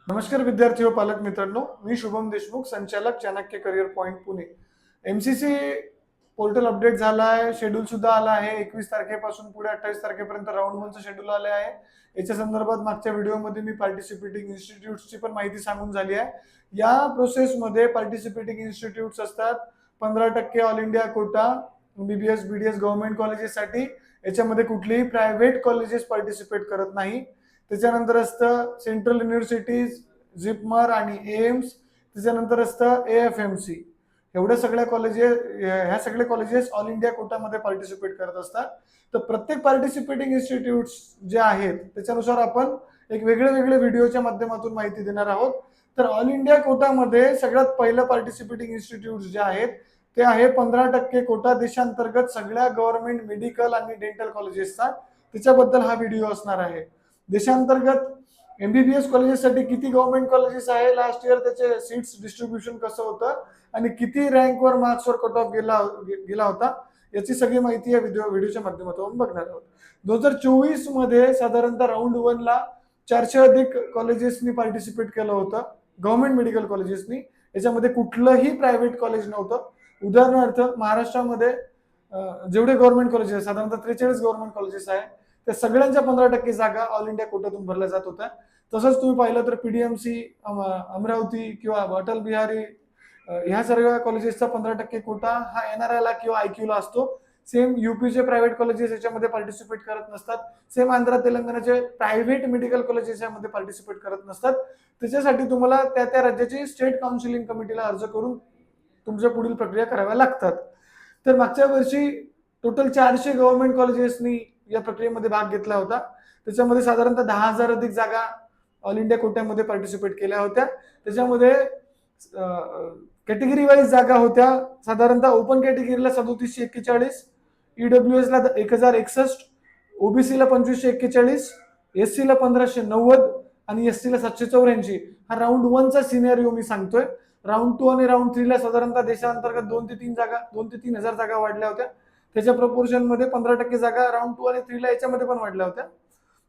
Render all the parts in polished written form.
नमस्कार विद्यार्थी व पालक मित्रांनो, मी शुभम देशमुख, संचालक Chanakya career point Pune. MCC portal update झाला आहे, शेड्यूल सुद्धा आला आहे. 21 तारखेपासून पुढे 28 तारखेपर्यंत राऊंड 1चं शेड्यूल आले आहे. याच्या संदर्भात मागच्या व्हिडिओमध्ये मी पार्टिसिपेटिंग इन्स्टिट्यूट्सची पण माहिती सांगून झाली आहे. या प्रोसेसमध्ये पार्टिसिपेटिंग इन्स्टिट्यूट्स असतात 15% all India quota, BBS BDS government कॉलेजेससाठी. याच्यामध्ये कुठलेही प्रायव्हेट कॉलेजेस पार्टिसिपेट करत नाही. त्याच्यानंतर असतं सेंट्रल युनिव्हर्सिटीज, जिपमर आणि एम्स. त्याच्यानंतर असतं AFMC. एवढ्या सगळ्या कॉलेजेस, ह्या सगळे कॉलेजेस ऑल इंडिया कोटामध्ये पार्टिसिपेट करत असतात. तर प्रत्येक पार्टिसिपेटिंग इन्स्टिट्यूट्स जे आहेत त्याच्यानुसार आपण एक वेगळे व्हिडिओच्या माध्यमातून माहिती देणार आहोत. तर ऑल इंडिया कोटामध्ये सगळ्यात पहिलं पार्टिसिपेटिंग इन्स्टिट्यूट्स जे आहेत ते आहे 15% कोटा देशांतर्गत सगळ्या गव्हर्नमेंट मेडिकल आणि डेंटल कॉलेजेसचा. त्याच्याबद्दल हा व्हिडिओ असणार आहे. देशांतर्गत MBBS कॉलेजेससाठी किती गव्हर्नमेंट कॉलेजेस आहे, लास्ट इयर त्याचे सीट्स डिस्ट्रीब्युशन कसं होतं आणि किती रँकवर मार्क्सवर कट ऑफ गेला होता, याची सगळी माहिती या व्हिडिओच्या माध्यमातून बघणार आहोत. 2024 मध्ये साधारणतः राऊंड 1ला 400 अधिक कॉलेजेसनी पार्टिसिपेट केलं होतं, गव्हर्नमेंट मेडिकल कॉलेजेसनी. याच्यामध्ये कुठलंही प्रायव्हेट कॉलेज नव्हतं. उदाहरणार्थ महाराष्ट्रामध्ये जेवढे गव्हर्नमेंट कॉलेजेस आहेत, साधारणतः 43 गव्हर्नमेंट कॉलेजेस आहे, त्या सगळ्यांच्या 15% जागा ऑल इंडिया कोटातून भरल्या जात होत्या. तसंच तुम्ही पाहिलं तर PDMC अमरावती किंवा अटल बिहारी ह्या सर्व कॉलेजेसचा 15% कोटा हा NRI ला किंवा IQ ला असतो. सेम UPचे प्रायव्हेट कॉलेजेस याच्यामध्ये पार्टिसिपेट करत नसतात. सेम आंध्र तेलंगणाचे प्रायव्हेट मेडिकल कॉलेजेस यामध्ये पार्टिसिपेट करत नसतात. त्याच्यासाठी तुम्हाला त्या राज्याची स्टेट काउन्सिलिंग कमिटीला अर्ज करून तुमच्या पुढील प्रक्रिया कराव्या लागतात. तर मागच्या वर्षी टोटल 400 गव्हर्नमेंट कॉलेजेसनी या प्रक्रियेमध्ये भाग घेतला होता. त्याच्यामध्ये साधारणतः 10,000 अधिक जागा ऑल इंडिया कोट्यामध्ये पार्टिसिपेट केल्या होत्या. त्याच्यामध्ये कॅटेगरी वाईज जागा होत्या. साधारणतः ओपन कॅटेगरीला 3741, EWS ला 1061, OBC ला 2541, SC ला 1590 आणि ST ला 784. हा राऊंड 1चा सिनेरिओ मी सांगतोय. राऊंड 2 आणि राऊंड 3 ला साधारणतः देशांतर्गत 2 ते 3 हजार जागा वाढल्या होत्या. त्याच्या प्रपोर्शन मध्ये 15% जागा राऊंड 2 आणि 3 ला याच्यामध्ये पण वाढल्या होत्या.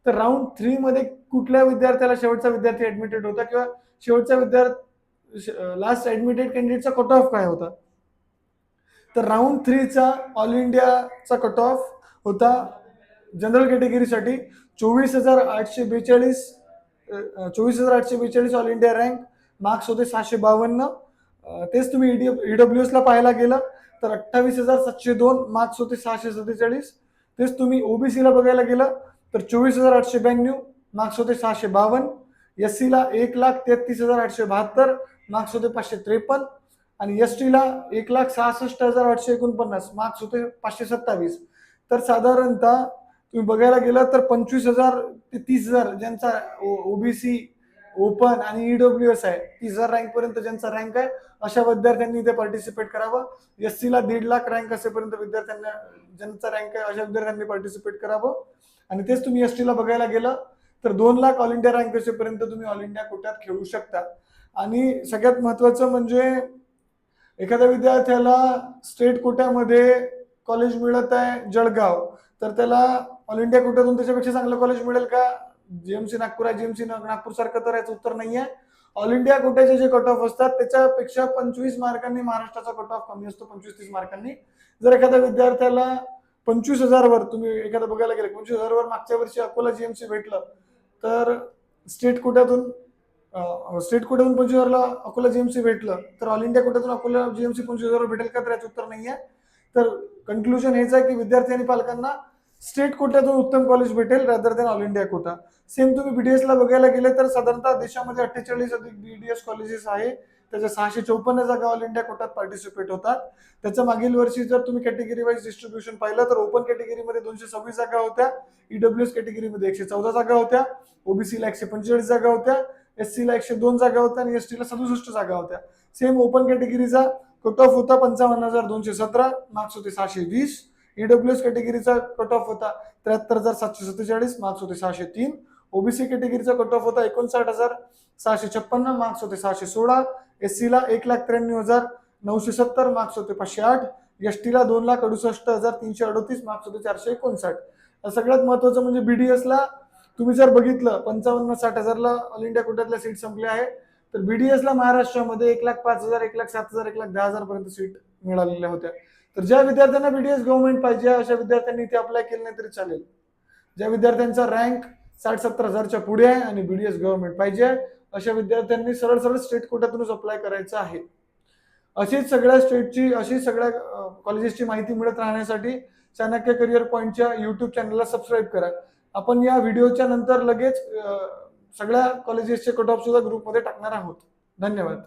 तर राऊंड 3 मध्ये कुठल्या विद्यार्थ्याला शेवटचा विद्यार्थी ऍडमिटेड होता किंवा शेवटचा विद्यार्थी लास्ट ऍडमिटेड कॅन्डिडेटचा कट ऑफ काय होता, तर राऊंड 3 चा ऑल इंडियाचा कट ऑफ होता जनरल कॅटेगरीसाठी 24,842 ऑल इंडिया रँक, मार्क्स होते 652. तेच तुम्ही EWS ला पाहायला गेलं तर 28,702, मार्क्स होते 647. तेच तुम्ही OBC ला बघायला गेलं तर 24,892, मार्क्स होते 652. SC ला 1,33,872, मार्क्स होते 553 आणि ST ला 1,66,849, मार्क्स होते 527. तर साधारणतः तुम्ही बघायला गेलं तर 25,000 ते 30,000 ज्यांचा OBC ओपन आणि EWS आहे, 30,000 रँक पर्यंत ज्यांचा रँक आहे अशा विद्यार्थ्यांनी इथे पार्टिसिपेट करावं. SC ला 1.5 लाख रँक असेपर्यंत विद्यार्थ्यांना ज्यांचा रँक आहे अशा विद्यार्थ्यांनी पार्टिसिपेट करावं. आणि तेच तुम्ही ST ला बघायला गेलं तर 2 लाख ऑल इंडिया रँक असेपर्यंत तुम्ही ऑल इंडिया कोट्यात खेळू शकता. आणि सगळ्यात महत्वाचं म्हणजे एखाद्या विद्यार्थ्याला स्टेट कोट्यामध्ये कॉलेज मिळत आहे जळगाव, तर त्याला ऑल इंडिया कोट्यातून त्याच्यापेक्षा चांगलं कॉलेज मिळेल का? GMC नागपूर आहे, GMC नागपूर सारखं तर याचं उत्तर नाही आहे. ऑल इंडिया कोट्याचे जे कट ऑफ असतात त्याच्यापेक्षा 25 मार्कांनी महाराष्ट्राचा कट ऑफ कमी असतो, 25-30 मार्कांनी. जर एखाद्या विद्यार्थ्याला 25,000 वर तुम्ही एखादा बघायला गेलं, 25,000 वर मागच्या वर्षी अकोला GMC भेटलं, तर स्टेट कोट्यातून 25,000ला अकोला GMC भेटलं, तर ऑल इंडिया कोट्यातून अकोला GMC 25,000 भेटेल का? तर याचं उत्तर नाही आहे. तर कन्क्लुजन हेच आहे की विद्यार्थी आणि पालकांना स्टेट कोट्यातून उत्तम कॉलेज भेटेल rather than all India Kota. Same तुम्ही BDS ला बघायला गेले तर साधारणतः देशामध्ये 48 अधिक BDS कॉलेजेस आहे. त्याच्या 654 जागा ऑल इंडिया कोटात पार्टिसिपेट होतात. त्याच्या मागील वर्षी जर तुम्ही कॅटेगरी वाईज डिस्ट्रीब्युशन पाहिलं तर ओपन कॅटेगरीमध्ये 226 जागा होत्या, EWS कॅटेगरीमध्ये 114 जागा होत्या, OBC ला 145 जागा होत्या, SC ला 102 जागा होत्या आणि ST ला 67 जागा होत्या. सेम ओपन कॅटेगरीचा कट ऑफ होता 55,217, मार्क्स होते 620. EWS कॅटेगरीचा कट ऑफ होता 73,747, मार्क्स होते 603. OBC कॅटेगरीचा कट ऑफ होता 59,656, मार्क्स होते 616. SC ला 1,93,970, मार्क्स होते 508. ST ला 2,68,338, मार्क्स होते 459. सगळ्यात महत्वाचं म्हणजे BDS ला तुम्ही जर बघितलं 55-60 हजारला ऑल इंडिया कोट्यातल्या सीट संपल्या आहे, तर बीडीएसला महाराष्ट्रामध्ये 1,05,000, 1,07,000, 1,10,000 पर्यंत सीट मिळालेल्या होत्या. तर ज्या विद्यार्थ्यांना बीडीएस गव्हर्नमेंट पाहिजे अशा विद्यार्थ्यांनी इथे अप्लाय केलं नाही तरी चालेल. ज्या विद्यार्थ्यांचा रँक 60-70 हजारच्या पुढे आहे आणि बीडीएस गव्हर्नमेंट पाहिजे अशा विद्यार्थ्यांनी सरळ सरळ स्टेट कोट्यातूनच अप्लाय करायचं आहे. अशीच सगळ्या स्टेटची, अशी सगळ्या कॉलेजेसची माहिती मिळत राहण्यासाठी चाणक्य करिअर पॉईंटच्या युट्यूब चॅनलला सबस्क्राईब करा. आपण या व्हिडिओच्या नंतर लगेच सगळ्या कॉलेजेसचे कट ऑफ सुद्धा ग्रुपमध्ये टाकणार आहोत. धन्यवाद.